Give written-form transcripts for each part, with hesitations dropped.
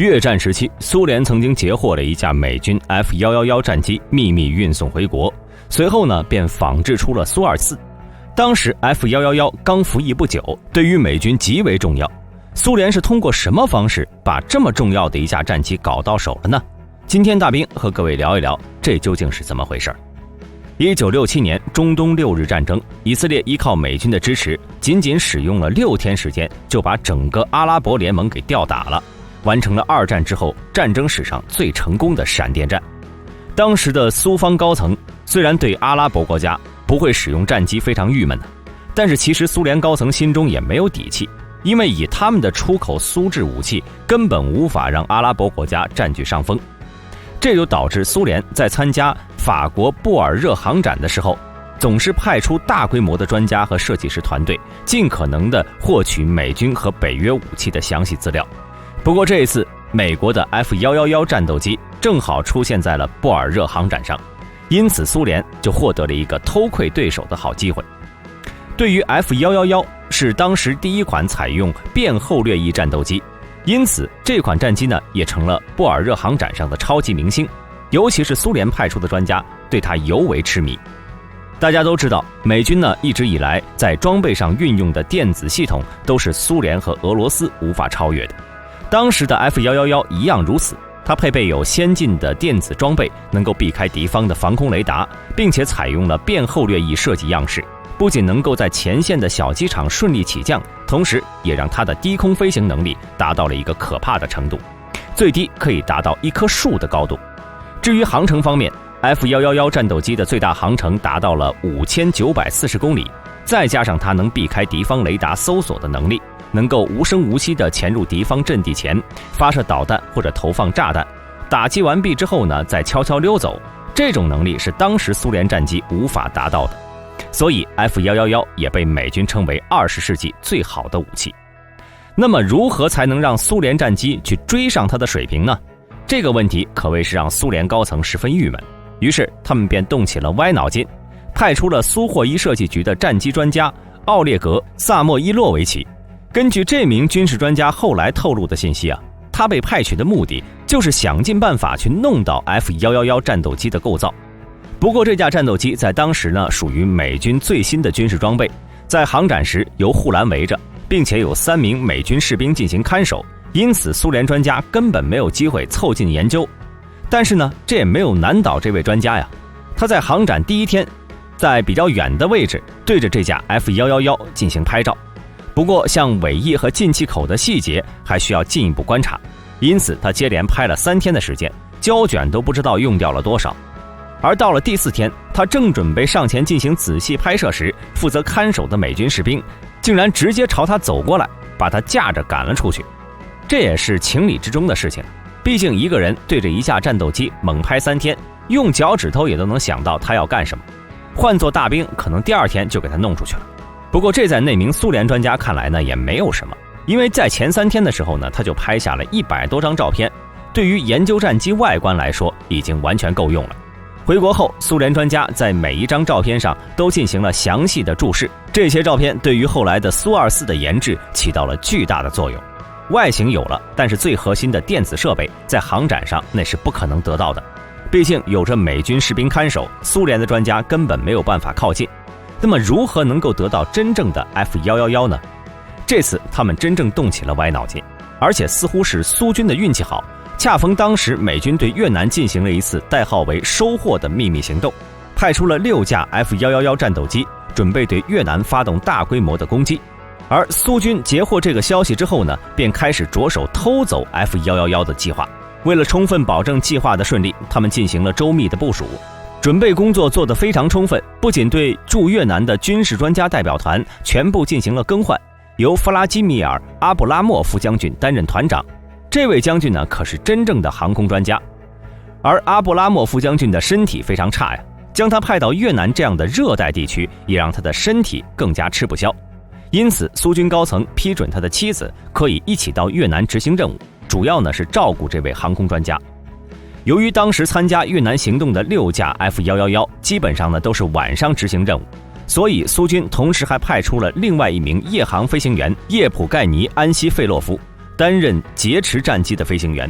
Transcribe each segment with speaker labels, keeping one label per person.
Speaker 1: 越战时期，苏联曾经截获了一架美军 F-111战机，秘密运送回国，随后呢便仿制出了苏24。当时 F-111刚服役不久，对于美军极为重要。苏联是通过什么方式把这么重要的一架战机搞到手了呢？今天大兵和各位聊一聊，这究竟是怎么回事？1967年中东6日战争，以色列依靠美军的支持，仅仅使用了6天时间，就把整个阿拉伯联盟给吊打了，完成了2战之后战争史上最成功的闪电战。当时的苏方高层虽然对阿拉伯国家不会使用战机非常郁闷的，但是其实苏联高层心中也没有底气，因为以他们的出口苏制武器根本无法让阿拉伯国家占据上风。这就导致苏联在参加法国布尔热航展的时候，总是派出大规模的专家和设计师团队，尽可能的获取美军和北约武器的详细资料。不过这一次，美国的 F-111战斗机正好出现在了布尔热航展上，因此苏联就获得了一个偷窥对手的好机会。对于 F-111是当时第一款采用变后掠翼战斗机，因此这款战机呢也成了布尔热航展上的超级明星，尤其是苏联派出的专家对它尤为痴迷。大家都知道，美军呢一直以来在装备上运用的电子系统都是苏联和俄罗斯无法超越的。当时的 F-111一样如此，它配备有先进的电子装备，能够避开敌方的防空雷达，并且采用了变后掠翼设计样式，不仅能够在前线的小机场顺利起降，同时也让它的低空飞行能力达到了一个可怕的程度，最低可以达到一棵树的高度。至于航程方面， F-111战斗机的最大航程达到了5940公里，再加上它能避开敌方雷达搜索的能力，能够无声无息地潜入敌方阵地前，发射导弹或者投放炸弹，打击完毕之后呢再悄悄溜走，这种能力是当时苏联战机无法达到的。所以 F-111也被美军称为20世纪最好的武器。那么如何才能让苏联战机去追上它的水平呢？这个问题可谓是让苏联高层十分郁闷，于是他们便动起了歪脑筋，派出了苏霍伊设计局的战机专家奥列格·萨莫伊洛维奇。根据这名军事专家后来透露的信息啊，他被派去的目的就是想尽办法去弄到 F-111战斗机的构造。不过这架战斗机在当时呢属于美军最新的军事装备，在航展时由护栏围着，并且有3名美军士兵进行看守，因此苏联专家根本没有机会凑近研究。但是呢，这也没有难倒这位专家呀，他在航展第1天，在比较远的位置对着这架 F-111进行拍照。不过像尾翼和进气口的细节还需要进一步观察，因此他接连拍了3天的时间，胶卷都不知道用掉了多少。而到了第4天，他正准备上前进行仔细拍摄时，负责看守的美军士兵竟然直接朝他走过来，把他架着赶了出去。这也是情理之中的事情，毕竟一个人对着一架战斗机猛拍3天，用脚趾头也都能想到他要干什么。换做大兵，可能第2天就给他弄出去了。不过这在那名苏联专家看来呢也没有什么，因为在前3天的时候呢，他就拍下了100多张照片，对于研究战机外观来说已经完全够用了。回国后，苏联专家在每一张照片上都进行了详细的注释，这些照片对于后来的苏24的研制起到了巨大的作用。外形有了，但是最核心的电子设备在航展上那是不可能得到的，毕竟有着美军士兵看守，苏联的专家根本没有办法靠近。那么如何能够得到真正的 F-111呢？这次他们真正动起了歪脑筋，而且似乎是苏军的运气好，恰逢当时美军对越南进行了一次代号为收获的秘密行动，派出了6架 F-111战斗机，准备对越南发动大规模的攻击。而苏军截获这个消息之后呢，便开始着手偷走 F-111的计划。为了充分保证计划的顺利，他们进行了周密的部署，准备工作做得非常充分，不仅对驻越南的军事专家代表团全部进行了更换，由弗拉基米尔·阿布拉莫夫将军担任团长。这位将军呢可是真正的航空专家，而阿布拉莫夫将军的身体非常差呀，将他派到越南这样的热带地区，也让他的身体更加吃不消。因此苏军高层批准他的妻子可以一起到越南执行任务，主要呢是照顾这位航空专家。由于当时参加越南行动的6架 F-111基本上呢都是晚上执行任务，所以苏军同时还派出了另外一名夜航飞行员叶普盖尼安西费洛夫。担任劫持战机的飞行员。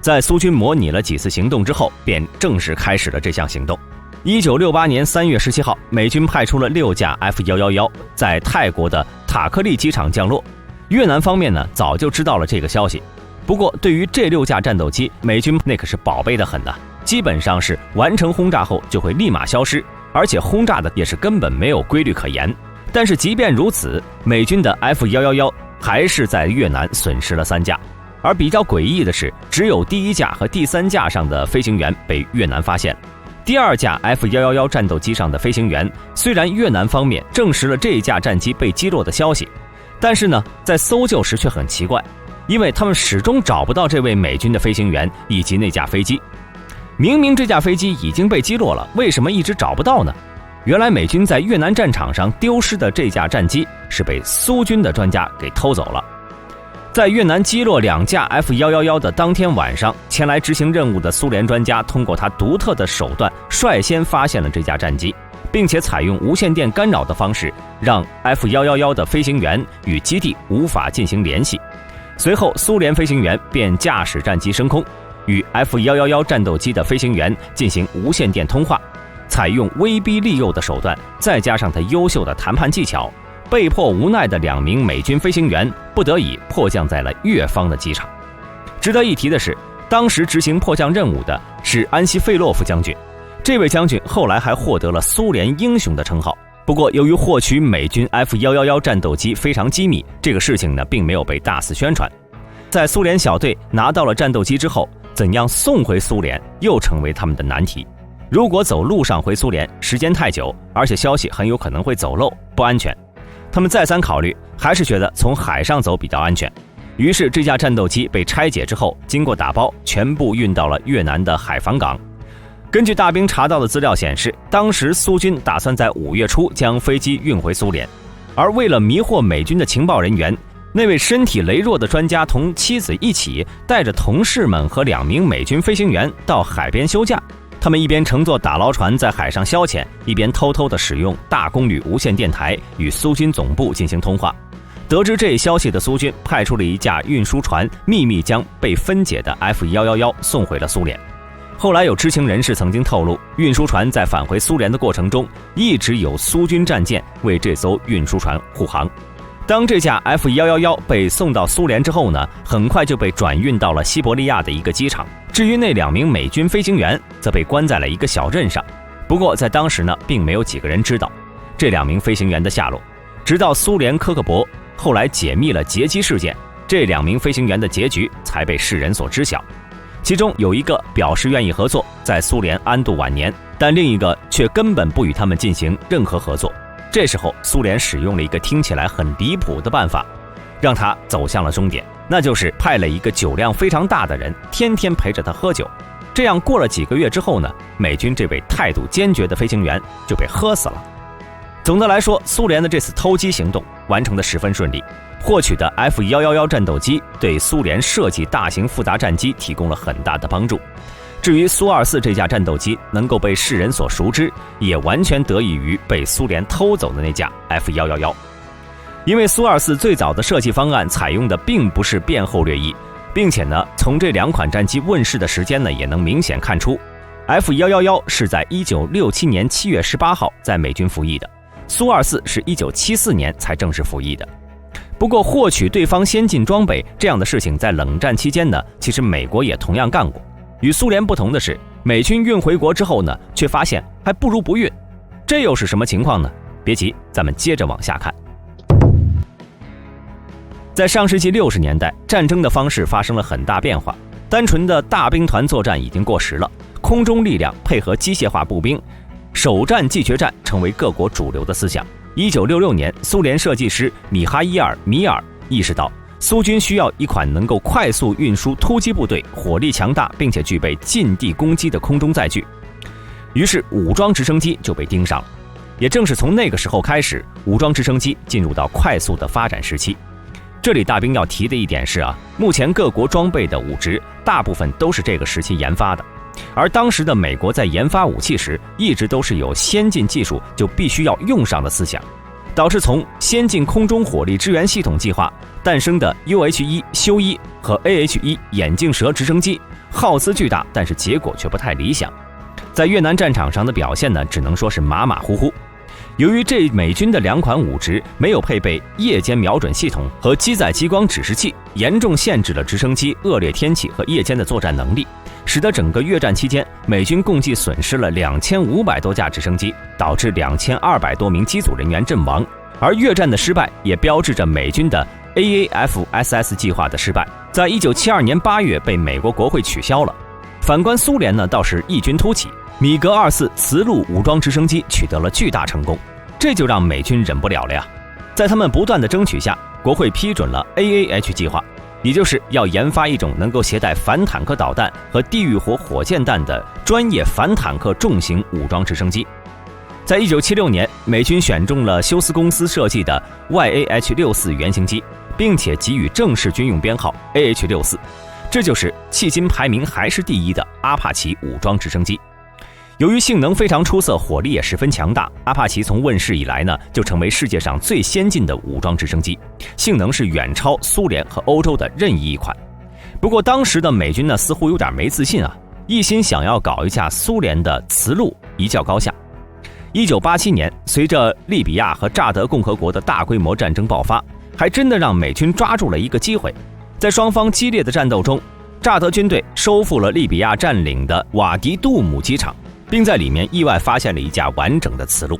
Speaker 1: 在苏军模拟了几次行动之后，便正式开始了这项行动。1968年3月17号，美军派出了6架 F-111在泰国的塔克利机场降落。越南方面呢，早就知道了这个消息。不过，对于这6架战斗机，美军那可是宝贝的很的，基本上是完成轰炸后就会立马消失，而且轰炸的也是根本没有规律可言。但是即便如此，美军的 F-111还是在越南损失了3架。而比较诡异的是，只有第1架和第3架上的飞行员被越南发现。第2架 F-111战斗机上的飞行员，虽然越南方面证实了这一架战机被击落的消息，但是呢，在搜救时却很奇怪，因为他们始终找不到这位美军的飞行员以及那架飞机。明明这架飞机已经被击落了，为什么一直找不到呢？原来美军在越南战场上丢失的这架战机是被苏军的专家给偷走了。在越南击落2架 F-111的当天晚上，前来执行任务的苏联专家通过他独特的手段，率先发现了这架战机，并且采用无线电干扰的方式，让 F-111的飞行员与基地无法进行联系。随后，苏联飞行员便驾驶战机升空，与 F-111战斗机的飞行员进行无线电通话，采用威逼利诱的手段，再加上他优秀的谈判技巧，被迫无奈的2名美军飞行员不得已迫降在了越方的机场。值得一提的是，当时执行迫降任务的是安西费洛夫将军，这位将军后来还获得了苏联英雄的称号。不过由于获取美军 F-111战斗机非常机密，这个事情呢并没有被大肆宣传。在苏联小队拿到了战斗机之后，怎样送回苏联又成为他们的难题。如果走路上回苏联，时间太久，而且消息很有可能会走漏，不安全。他们再三考虑，还是觉得从海上走比较安全。于是这架战斗机被拆解之后，经过打包，全部运到了越南的海防港。根据大兵查到的资料显示，当时苏军打算在5月初将飞机运回苏联，而为了迷惑美军的情报人员，那位身体羸弱的专家同妻子一起带着同事们和2名美军飞行员到海边休假。他们一边乘坐打捞船在海上消遣，一边偷偷地使用大功率无线电台与苏军总部进行通话。得知这一消息的苏军派出了1架运输船，秘密将被分解的 F-111送回了苏联。后来有知情人士曾经透露，运输船在返回苏联的过程中，一直有苏军战舰为这艘运输船护航。当这架 F-111被送到苏联之后呢，很快就被转运到了西伯利亚的一个机场。至于那2名美军飞行员，则被关在了一个小镇上。不过在当时呢，并没有几个人知道这2名飞行员的下落。直到苏联科克勃后来解密了劫机事件，这2名飞行员的结局才被世人所知晓。其中有一个表示愿意合作，在苏联安度晚年，但另一个却根本不与他们进行任何合作。这时候苏联使用了一个听起来很离谱的办法，让他走向了终点，那就是派了一个酒量非常大的人，天天陪着他喝酒。这样过了几个月之后呢，美军这位态度坚决的飞行员就被喝死了。总的来说，苏联的这次偷机行动完成得十分顺利，获取的 F-111战斗机对苏联设计大型复杂战机提供了很大的帮助。至于苏24这架战斗机能够被世人所熟知，也完全得益于被苏联偷走的那架 F-111。因为苏24最早的设计方案采用的并不是变后掠翼，并且呢，从这2款战机问世的时间呢，也能明显看出 F-111是在1967年7月18号在美军服役的，苏24是1974年才正式服役的。不过获取对方先进装备这样的事情在冷战期间呢，其实美国也同样干过。与苏联不同的是，美军运回国之后呢，却发现还不如不运。这又是什么情况呢？别急，咱们接着往下看。在上世纪60年代，战争的方式发生了很大变化，单纯的大兵团作战已经过时了，空中力量配合机械化步兵，首战即决战成为各国主流的思想。1966年，苏联设计师米哈伊尔·米尔意识到，苏军需要一款能够快速运输突击部队、火力强大并且具备近地攻击的空中载具，于是武装直升机就被盯上了。也正是从那个时候开始，武装直升机进入到快速的发展时期。这里大兵要提的一点是目前各国装备的武职大部分都是这个时期研发的，而当时的美国在研发武器时，一直都是有先进技术就必须要用上的思想。导致从先进空中火力支援系统计划诞生的 UH-1 修1和 AH-1 眼镜蛇直升机耗资巨大，但是结果却不太理想。在越南战场上的表现呢，只能说是马马虎虎。由于这美军的2款武直没有配备夜间瞄准系统和机载激光指示器，严重限制了直升机恶劣天气和夜间的作战能力，使得整个越战期间，美军共计损失了2500多架直升机，导致2200多名机组人员阵亡。而越战的失败也标志着美军的 AAFSS 计划的失败，在1972年8月被美国国会取消了。反观苏联呢，倒是异军突起，米格24磁陆武装直升机取得了巨大成功，这就让美军忍不了了呀。在他们不断的争取下，国会批准了 AAH 计划，也就是要研发一种能够携带反坦克导弹和地狱火火箭弹的专业反坦克重型武装直升机。在1976年，美军选中了休斯公司设计的 YAH-64 原型机，并且给予正式军用编号 AH-64， 这就是迄今排名还是第1的阿帕奇武装直升机。由于性能非常出色，火力也十分强大，阿帕奇从问世以来呢，就成为世界上最先进的武装直升机，性能是远超苏联和欧洲的任意一款。不过当时的美军呢，似乎有点没自信啊，一心想要搞一架苏联的磁陆一较高下。1987年，随着利比亚和乍得共和国的大规模战争爆发，还真的让美军抓住了一个机会。在双方激烈的战斗中，乍得军队收复了利比亚占领的瓦迪杜姆机场，并在里面意外发现了一架完整的磁陆。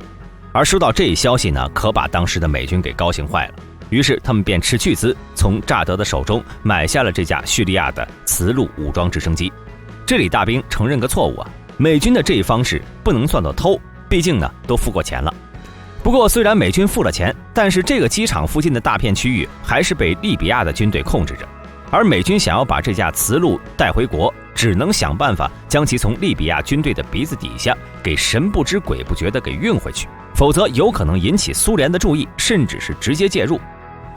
Speaker 1: 而收到这一消息呢，可把当时的美军给高兴坏了，于是他们便斥巨资从乍得的手中买下了这架叙利亚的磁陆武装直升机。这里大兵承认个错误啊，美军的这一方式不能算作偷，毕竟呢都付过钱了。不过虽然美军付了钱，但是这个机场附近的大片区域还是被利比亚的军队控制着，而美军想要把这架磁陆带回国，只能想办法将其从利比亚军队的鼻子底下给神不知鬼不觉地给运回去，否则有可能引起苏联的注意，甚至是直接介入。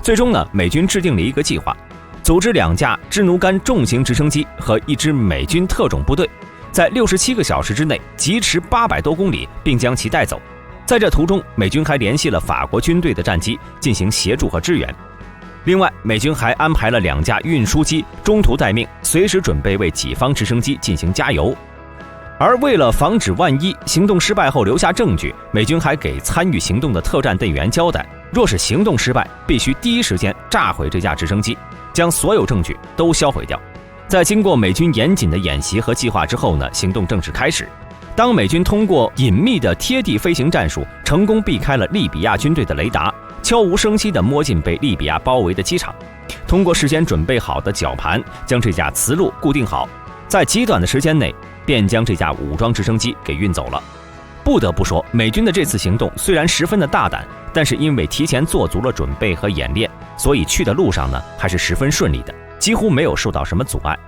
Speaker 1: 最终呢，美军制定了一个计划，组织2架支奴干重型直升机和1支美军特种部队，在67个小时之内疾驰800多公里，并将其带走。在这途中，美军还联系了法国军队的战机进行协助和支援。另外，美军还安排了2架运输机中途待命，随时准备为己方直升机进行加油。而为了防止万一行动失败后留下证据，美军还给参与行动的特战队员交代，若是行动失败，必须第一时间炸毁这架直升机，将所有证据都销毁掉。在经过美军严谨的演习和计划之后呢，行动正式开始。当美军通过隐秘的贴地飞行战术，成功避开了利比亚军队的雷达，悄无声息地摸进被利比亚包围的机场，通过事先准备好的绞盘将这架磁陆固定好，在极短的时间内便将这架武装直升机给运走了。不得不说，美军的这次行动虽然十分的大胆，但是因为提前做足了准备和演练，所以去的路上呢还是十分顺利的，几乎没有受到什么阻碍。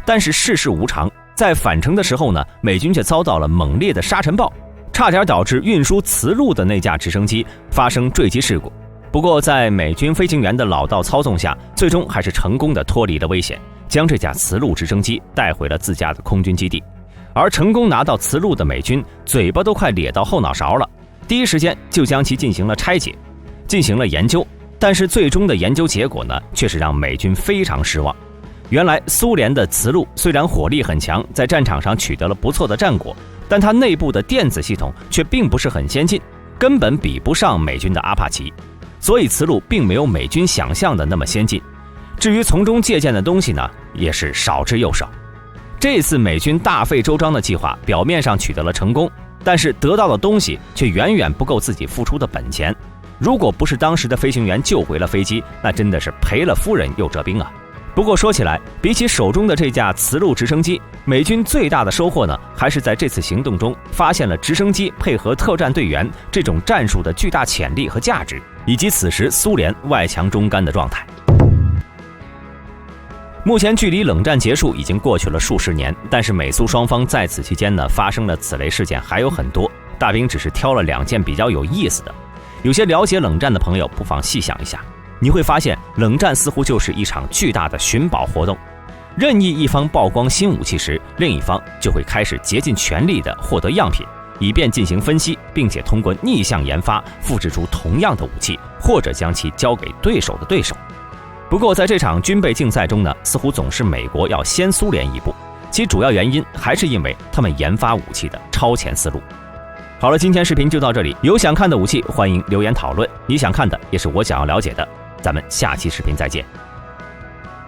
Speaker 1: 但是世事无常，在返程的时候呢，美军却遭到了猛烈的沙尘暴，差点导致运输磁陆的那架直升机发生坠机事故。不过在美军飞行员的老道操纵下，最终还是成功的脱离了危险，将这架磁陆直升机带回了自家的空军基地。而成功拿到磁陆的美军嘴巴都快咧到后脑勺了，第一时间就将其进行了拆解，进行了研究。但是最终的研究结果呢，却是让美军非常失望。原来苏联的磁陆虽然火力很强，在战场上取得了不错的战果，但它内部的电子系统却并不是很先进，根本比不上美军的阿帕奇，所以磁陆并没有美军想象的那么先进。至于从中借鉴的东西呢，也是少之又少。这次美军大费周章的计划表面上取得了成功，但是得到的东西却远远不够自己付出的本钱。如果不是当时的飞行员救回了飞机，那真的是赔了夫人又折兵啊。不过说起来，比起手中的这架磁陆直升机，美军最大的收获呢，还是在这次行动中发现了直升机配合特战队员这种战术的巨大潜力和价值，以及此时苏联外强中干的状态。目前距离冷战结束已经过去了数十年，但是美苏双方在此期间呢，发生了此类事件还有很多，大兵只是挑了2件比较有意思的。有些了解冷战的朋友不妨细想一下，你会发现冷战似乎就是一场巨大的寻宝活动，任意一方曝光新武器时，另一方就会开始竭尽全力地获得样品，以便进行分析，并且通过逆向研发复制出同样的武器，或者将其交给对手的对手。不过在这场军备竞赛中呢，似乎总是美国要先苏联一步，其主要原因还是因为他们研发武器的超前思路。好了，今天视频就到这里，有想看的武器欢迎留言讨论，你想看的也是我想要了解的，咱们下期视频再见。